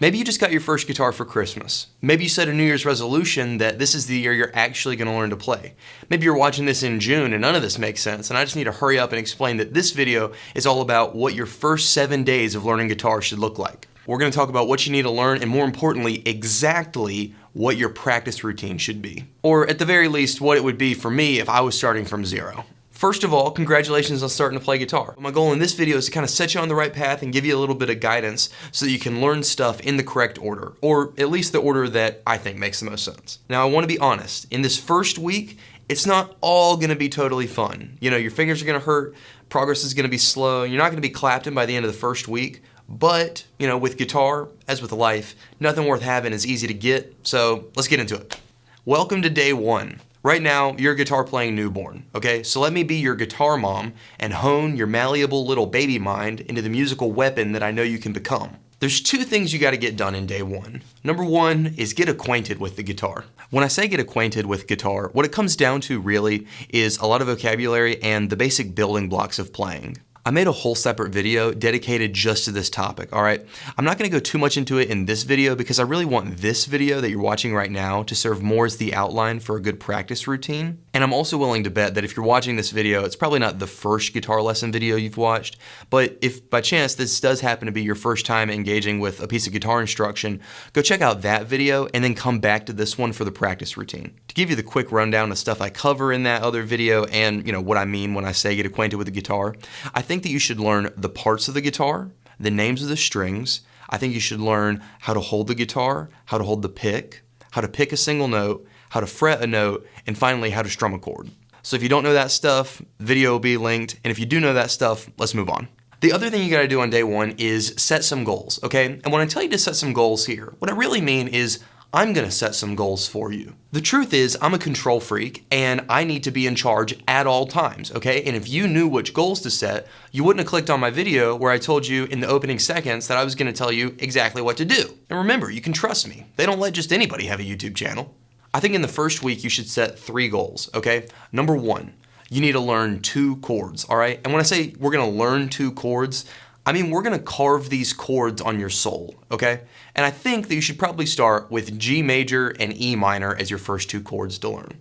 Maybe you just got your first guitar for Christmas. Maybe you set a New Year's resolution that this is the year you're actually going to learn to play. Maybe you're watching this in June and none of this makes sense, and I just need to hurry up and explain that this video is all about what your first 7 days of learning guitar should look like. We're going to talk about what you need to learn and, more importantly, exactly what your practice routine should be. Or at the very least, what it would be for me if I was starting from zero. First of all, congratulations on starting to play guitar. My goal in this video is to kind of set you on the right path and give you a little bit of guidance so that you can learn stuff in the correct order, or at least the order that I think makes the most sense. Now, I want to be honest. In this first week, it's not all going to be totally fun. You know, your fingers are going to hurt, progress is going to be slow, you're not going to be clapping by the end of the first week. But, you know, with guitar, as with life, nothing worth having is easy to get, so let's get into it. Welcome to day one. Right now, you're a guitar playing newborn, okay? So let me be your guitar mom and hone your malleable little baby mind into the musical weapon that I know you can become. There's 2 things you gotta get done in day one. Number 1 is get acquainted with the guitar. When I say get acquainted with guitar, what it comes down to really is a lot of vocabulary and the basic building blocks of playing. I made a whole separate video dedicated just to this topic, all right? I'm not gonna go too much into it in this video because I really want this video that you're watching right now to serve more as the outline for a good practice routine. And I'm also willing to bet that if you're watching this video, it's probably not the first guitar lesson video you've watched, but if by chance this does happen to be your first time engaging with a piece of guitar instruction, go check out that video and then come back to this one for the practice routine. To give you the quick rundown of stuff I cover in that other video and, you know, what I mean when I say get acquainted with the guitar, I think that you should learn the parts of the guitar, the names of the strings. I think you should learn how to hold the guitar, how to hold the pick, how to pick a single note, how to fret a note, and finally how to strum a chord. So if you don't know that stuff, the video will be linked, and if you do know that stuff, let's move on. The other thing you gotta do on day one is set some goals, okay? And when I tell you to set some goals here, what I really mean is I'm gonna set some goals for you. The truth is, I'm a control freak and I need to be in charge at all times, okay? And if you knew which goals to set, you wouldn't have clicked on my video where I told you in the opening seconds that I was gonna tell you exactly what to do. And remember, you can trust me. They don't let just anybody have a YouTube channel. I think in the first week, you should set 3 goals, okay? Number 1, you need to learn 2 chords, all right? And when I say we're gonna learn 2 chords, I mean, we're gonna carve these chords on your soul, okay? And I think that you should probably start with G major and E minor as your first 2 chords to learn.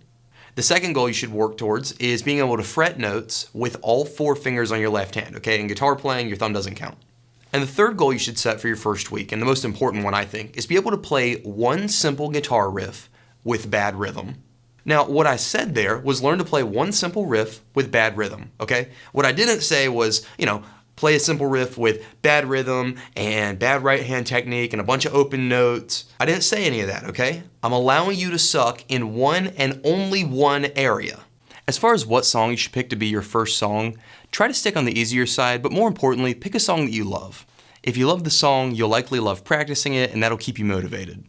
The second goal you should work towards is being able to fret notes with all 4 fingers on your left hand, okay? In guitar playing, your thumb doesn't count. And the third goal you should set for your first week, and the most important one I think, is be able to play one simple guitar riff with bad rhythm. Now, what I said there was learn to play one simple riff with bad rhythm, okay? What I didn't say was, you know, play a simple riff with bad rhythm and bad right hand technique and a bunch of open notes. I didn't say any of that, okay? I'm allowing you to suck in one and only one area. As far as what song you should pick to be your first song, try to stick on the easier side, but more importantly, pick a song that you love. If you love the song, you'll likely love practicing it and that'll keep you motivated.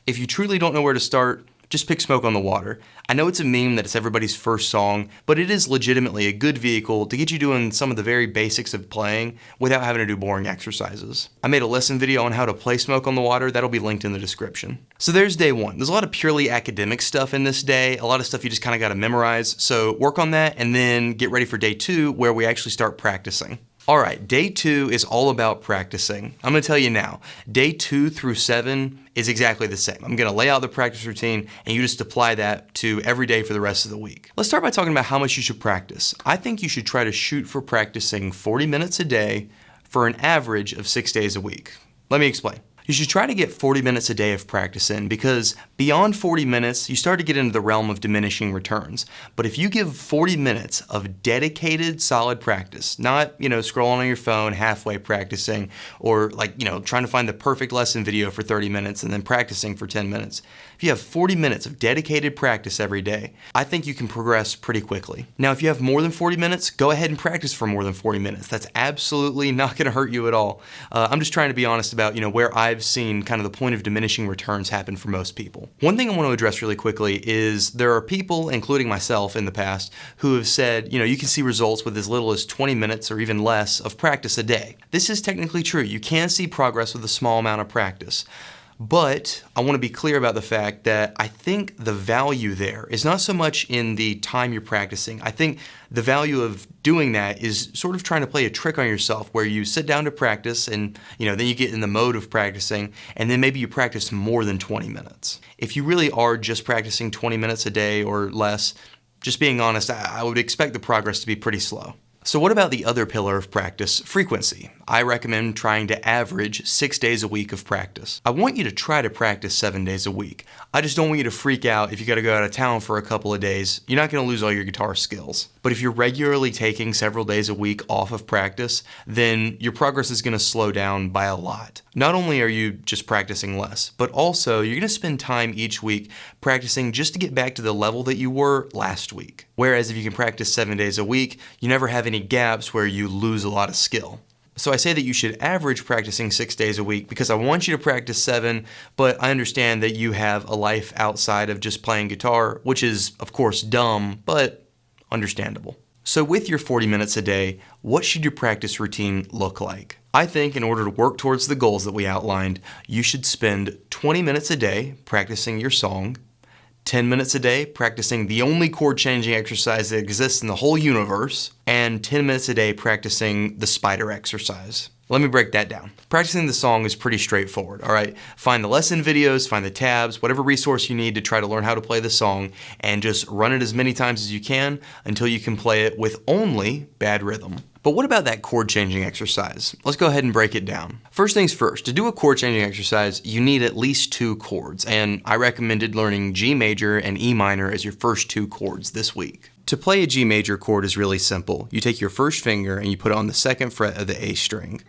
If you truly don't know where to start, just pick Smoke on the Water. I know it's a meme that it's everybody's first song, but it is legitimately a good vehicle to get you doing some of the very basics of playing without having to do boring exercises. I made a lesson video on how to play Smoke on the Water, that'll be linked in the description. So there's day one. There's a lot of purely academic stuff in this day, a lot of stuff you just kind of got to memorize, so work on that and then get ready for day 2 where we actually start practicing. All right, day 2 is all about practicing. I'm gonna tell you now, day 2 through 7 is exactly the same. I'm gonna lay out the practice routine and you just apply that to every day for the rest of the week. Let's start by talking about how much you should practice. I think you should try to shoot for practicing 40 minutes a day for an average of 6 days a week. Let me explain. You should try to get 40 minutes a day of practice in because beyond 40 minutes, you start to get into the realm of diminishing returns. But if you give 40 minutes of dedicated, solid practice, not, you know, scrolling on your phone, halfway practicing, or like, you know, trying to find the perfect lesson video for 30 minutes and then practicing for 10 minutes. If you have 40 minutes of dedicated practice every day, I think you can progress pretty quickly. Now, if you have more than 40 minutes, go ahead and practice for more than 40 minutes. That's absolutely not gonna hurt you at all. I'm just trying to be honest about, you know, where I've seen kind of the point of diminishing returns happen for most people. One thing I want to address really quickly is there are people, including myself in the past, who have said, you know, you can see results with as little as 20 minutes or even less of practice a day. This is technically true. You can see progress with a small amount of practice. But I want to be clear about the fact that I think the value there is not so much in the time you're practicing. I think the value of doing that is sort of trying to play a trick on yourself where you sit down to practice and then you get in the mode of practicing, and then maybe you practice more than 20 minutes. If you really are just practicing 20 minutes a day or less, just being honest, I would expect the progress to be pretty slow. So what about the other pillar of practice, frequency? I recommend trying to average 6 days a week of practice. I want you to try to practice 7 days a week. I just don't want you to freak out if you gotta go out of town for a couple of days. You're not gonna lose all your guitar skills. But if you're regularly taking several days a week off of practice, then your progress is gonna slow down by a lot. Not only are you just practicing less, but also you're gonna spend time each week practicing just to get back to the level that you were last week. Whereas if you can practice 7 days a week, you never have any gaps where you lose a lot of skill. So I say that you should average practicing 6 days a week because I want you to practice 7, but I understand that you have a life outside of just playing guitar, which is of course dumb, but understandable. So with your 40 minutes a day, what should your practice routine look like? I think in order to work towards the goals that we outlined, you should spend 20 minutes a day practicing your song, 10 minutes a day practicing the only chord changing exercise that exists in the whole universe, and 10 minutes a day practicing the spider exercise. Let me break that down. Practicing the song is pretty straightforward, all right? Find the lesson videos, find the tabs, whatever resource you need to try to learn how to play the song, and just run it as many times as you can until you can play it with only bad rhythm. But what about that chord changing exercise? Let's go ahead and break it down. First things first, to do a chord changing exercise, you need at least 2 chords, and I recommended learning G major and E minor as your first 2 chords this week. To play a G major chord is really simple. You take your first finger and you put it on the 2nd fret of the A string.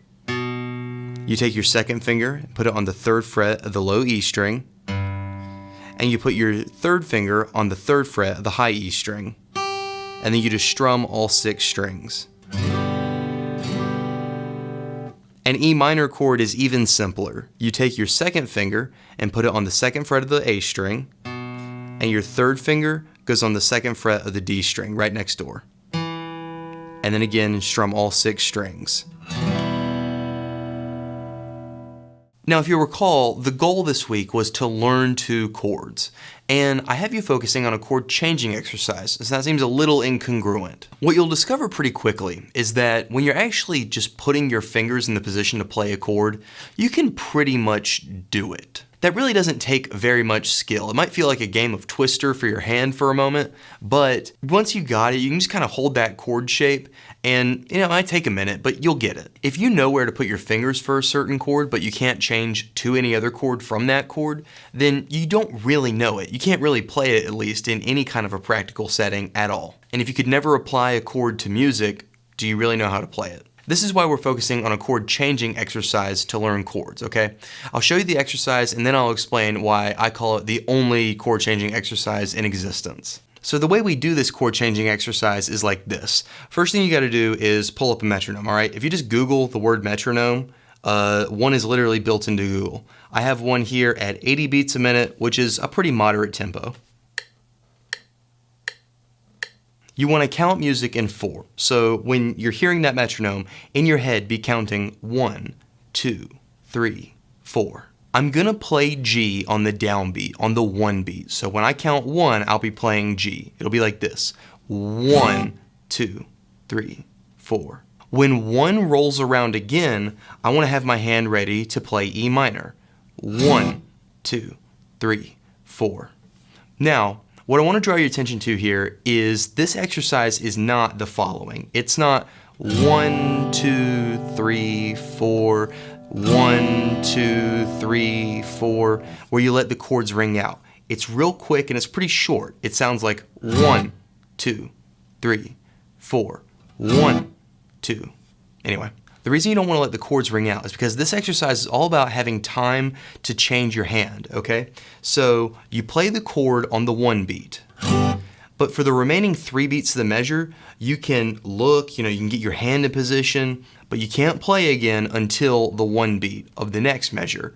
You take your 2nd finger and put it on the 3rd fret of the low E string, and you put your 3rd finger on the 3rd fret of the high E string, and then you just strum all 6 strings. An E minor chord is even simpler. You take your 2nd finger and put it on the 2nd fret of the A string, and your 3rd finger goes on the 2nd fret of the D string right next door. And then again, strum all 6 strings. Now, if you recall, the goal this week was to learn 2 chords, and I have you focusing on a chord changing exercise, so that seems a little incongruent. What you'll discover pretty quickly is that when you're actually just putting your fingers in the position to play a chord, you can pretty much do it. That really doesn't take very much skill. It might feel like a game of Twister for your hand for a moment, but once you got it, you can just kind of hold that chord shape, and it might take a minute, but you'll get it. If you know where to put your fingers for a certain chord, but you can't change to any other chord from that chord, then you don't really know it. You can't really play it, at least, in any kind of a practical setting at all. And if you could never apply a chord to music, do you really know how to play it? This is why we're focusing on a chord changing exercise to learn chords, okay? I'll show you the exercise and then I'll explain why I call it the only chord changing exercise in existence. So the way we do this chord changing exercise is like this. First thing you gotta do is pull up a metronome, all right? If you just Google the word metronome, one is literally built into Google. I have one here at 80 beats a minute, which is a pretty moderate tempo. You want to count music in 4. So when you're hearing that metronome, in your head be counting 1, 2, 3, 4. I'm going to play G on the downbeat, on the 1 beat. So when I count 1, I'll be playing G. It'll be like this. 1, 2, 3, 4. When 1 rolls around again, I want to have my hand ready to play E minor. 1, 2, 3, 4. Now, what I want to draw your attention to here is this exercise is not the following. It's not 1, 2, 3, 4, 1, 2, 3, 4, where you let the chords ring out. It's real quick and it's pretty short. It sounds like 1, 2, 3, 4, 1, 2. Anyway, the reason you don't want to let the chords ring out is because this exercise is all about having time to change your hand, okay? So you play the chord on the 1 beat, but for the remaining 3 beats of the measure, you can look, you can get your hand in position, but you can't play again until the 1 beat of the next measure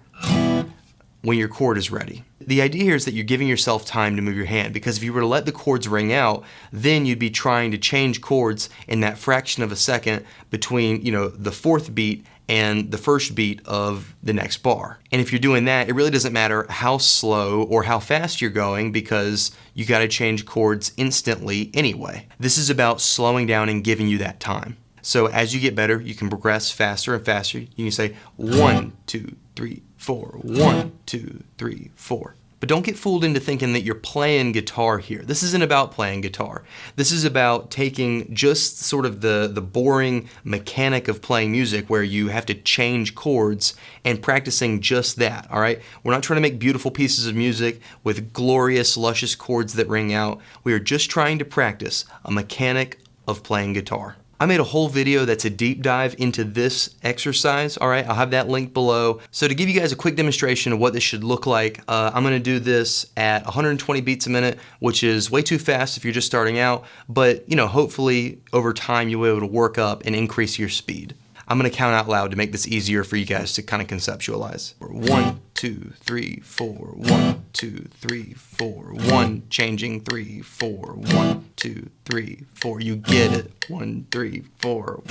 when your chord is ready. The idea here is that you're giving yourself time to move your hand, because if you were to let the chords ring out, then you'd be trying to change chords in that fraction of a second between, the 4th beat and the first beat of the next bar. And if you're doing that, it really doesn't matter how slow or how fast you're going because you got to change chords instantly anyway. This is about slowing down and giving you that time. So as you get better, you can progress faster and faster. You can say 1, 2, 3, 4, 1, 2, 3, 4. But don't get fooled into thinking that you're playing guitar here. This isn't about playing guitar. This is about taking just sort of the boring mechanic of playing music where you have to change chords and practicing just that, all right? We're not trying to make beautiful pieces of music with glorious, luscious chords that ring out. We are just trying to practice a mechanic of playing guitar. I made a whole video that's a deep dive into this exercise, all right? I'll have that link below. So to give you guys a quick demonstration of what this should look like, I'm gonna do this at 120 beats a minute, which is way too fast if you're just starting out, but hopefully over time you'll be able to work up and increase your speed. I'm gonna count out loud to make this easier for you guys to kind of conceptualize. 1, 2, 3, 4, 1, 2, 3, 4, 1, changing 3, 4, 1, 2, 3, 4. You get it. 1, 3, 4.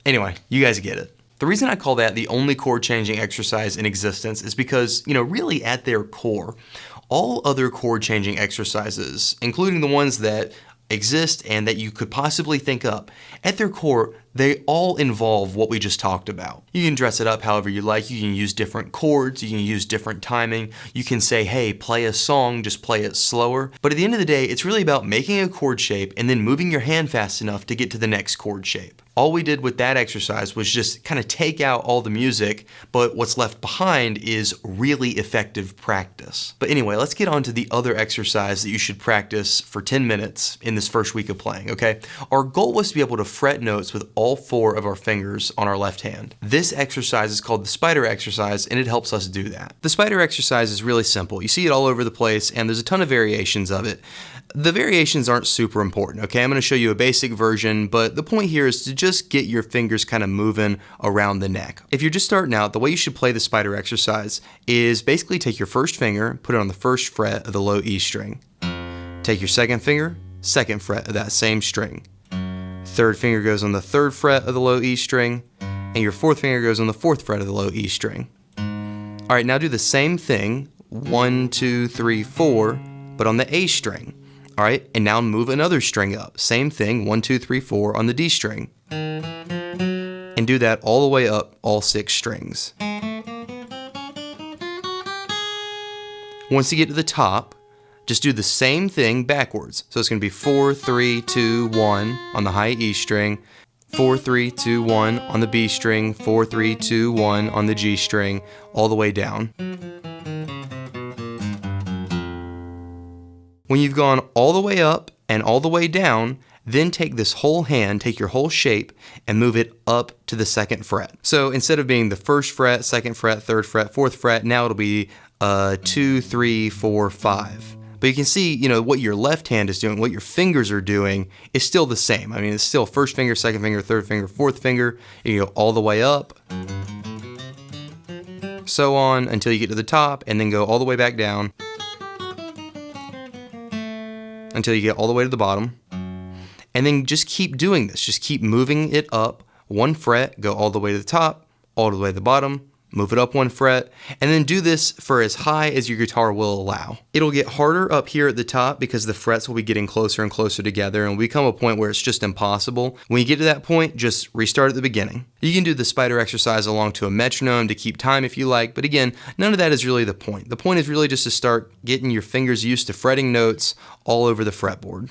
Anyway, you guys get it. The reason I call that the only chord changing exercise in existence is because, really at their core, all other chord changing exercises, including the ones that exist and that you could possibly think up, at their core, they all involve what we just talked about. You can dress it up however you like. You can use different chords. You can use different timing. You can say, hey, play a song, just play it slower. But at the end of the day, it's really about making a chord shape and then moving your hand fast enough to get to the next chord shape. All we did with that exercise was just kind of take out all the music, but what's left behind is really effective practice. But anyway, let's get on to the other exercise that you should practice for 10 minutes in this first week of playing, okay? Our goal was to be able to fret notes with all 4 of our fingers on our left hand. This exercise is called the spider exercise, and it helps us do that. The spider exercise is really simple. You see it all over the place, and there's a ton of variations of it. The variations aren't super important, okay? I'm going to show you a basic version, but the point here is to just get your fingers kind of moving around the neck. If you're just starting out, the way you should play the spider exercise is basically take your first finger, put it on the first fret of the low E string. Take your second finger, second fret of that same string. Third finger goes on the third fret of the low E string, and your fourth finger goes on the fourth fret of the low E string. All right, now do the same thing, 1, 2, 3, 4, but on the A string. All right, and now move another string up. Same thing, 1, 2, 3, 4 on the D string. And do that all the way up, all 6 strings. Once you get to the top, just do the same thing backwards. So it's gonna be 4, 3, 2, 1 on the high E string, 4, 3, 2, 1 on the B string, 4, 3, 2, 1 on the G string, all the way down. When you've gone all the way up and all the way down, then take this whole hand, take your whole shape, and move it up to the second fret. So instead of being the first fret, second fret, third fret, fourth fret, now it'll be 2, 3, 4, 5. But you can see, what your left hand is doing, what your fingers are doing is still the same. I mean, it's still first finger, second finger, third finger, fourth finger. You go all the way up, so on until you get to the top, and then go all the way back down until you get all the way to the bottom. And then just keep doing this. Just keep moving it up 1 fret, go all the way to the top, all the way to the bottom, move it up 1 fret, and then do this for as high as your guitar will allow. It'll get harder up here at the top because the frets will be getting closer and closer together, and we come a point where it's just impossible. When you get to that point, just restart at the beginning. You can do the spider exercise along to a metronome to keep time if you like, but again, none of that is really the point. The point is really just to start getting your fingers used to fretting notes all over the fretboard.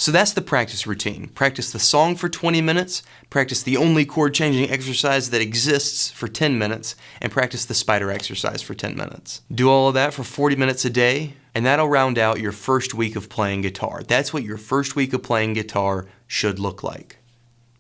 So that's the practice routine. Practice the song for 20 minutes, practice the only chord changing exercise that exists for 10 minutes, and practice the spider exercise for 10 minutes. Do all of that for 40 minutes a day, and that'll round out your first week of playing guitar. That's what your first week of playing guitar should look like.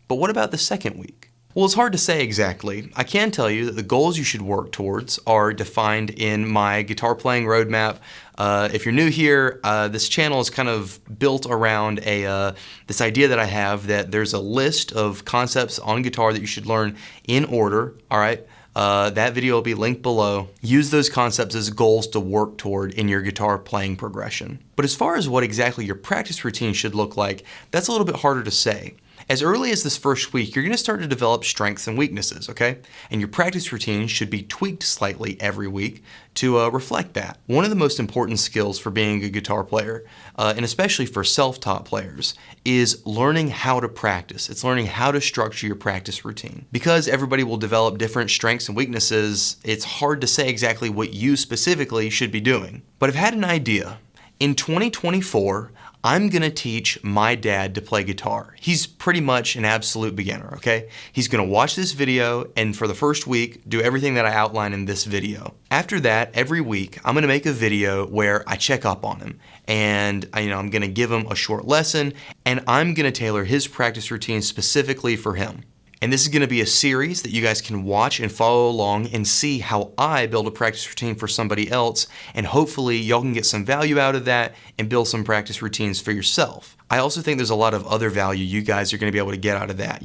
But what about the second week? Well, it's hard to say exactly. I can tell you that the goals you should work towards are defined in my guitar playing roadmap. If you're new here, this channel is kind of built around this idea that I have that there's a list of concepts on guitar that you should learn in order, all right? That video will be linked below. Use those concepts as goals to work toward in your guitar playing progression. But as far as what exactly your practice routine should look like, that's a little bit harder to say. As early as this first week, you're going to start to develop strengths and weaknesses, okay? And your practice routine should be tweaked slightly every week to reflect that. One of the most important skills for being a guitar player, and especially for self-taught players, is learning how to practice. It's learning how to structure your practice routine. Because everybody will develop different strengths and weaknesses, it's hard to say exactly what you specifically should be doing. But I've had an idea. In 2024, I'm gonna teach my dad to play guitar. He's pretty much an absolute beginner, okay? He's gonna watch this video and for the first week, do everything that I outline in this video. After that, every week, I'm gonna make a video where I check up on him and I'm gonna give him a short lesson and I'm gonna tailor his practice routine specifically for him. And this is going to be a series that you guys can watch and follow along and see how I build a practice routine for somebody else, and hopefully y'all can get some value out of that and build some practice routines for yourself. I also think there's a lot of other value you guys are going to be able to get out of that.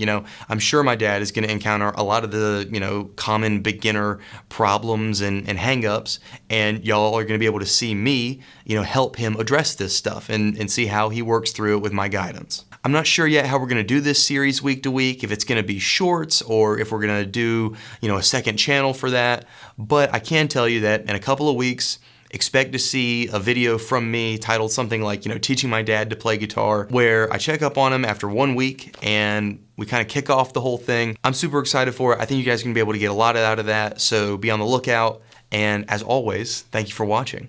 I'm sure my dad is going to encounter a lot of the, common beginner problems and hang-ups, and y'all are going to be able to see me, help him address this stuff and see how he works through it with my guidance. I'm not sure yet how we're going to do this series week to week, if it's going to be shorts or if we're going to do, a second channel for that, but I can tell you that in a couple of weeks, expect to see a video from me titled something like, teaching my dad to play guitar, where I check up on him after 1 week and we kind of kick off the whole thing. I'm super excited for it. I think you guys are going to be able to get a lot out of that, so be on the lookout. And as always, thank you for watching.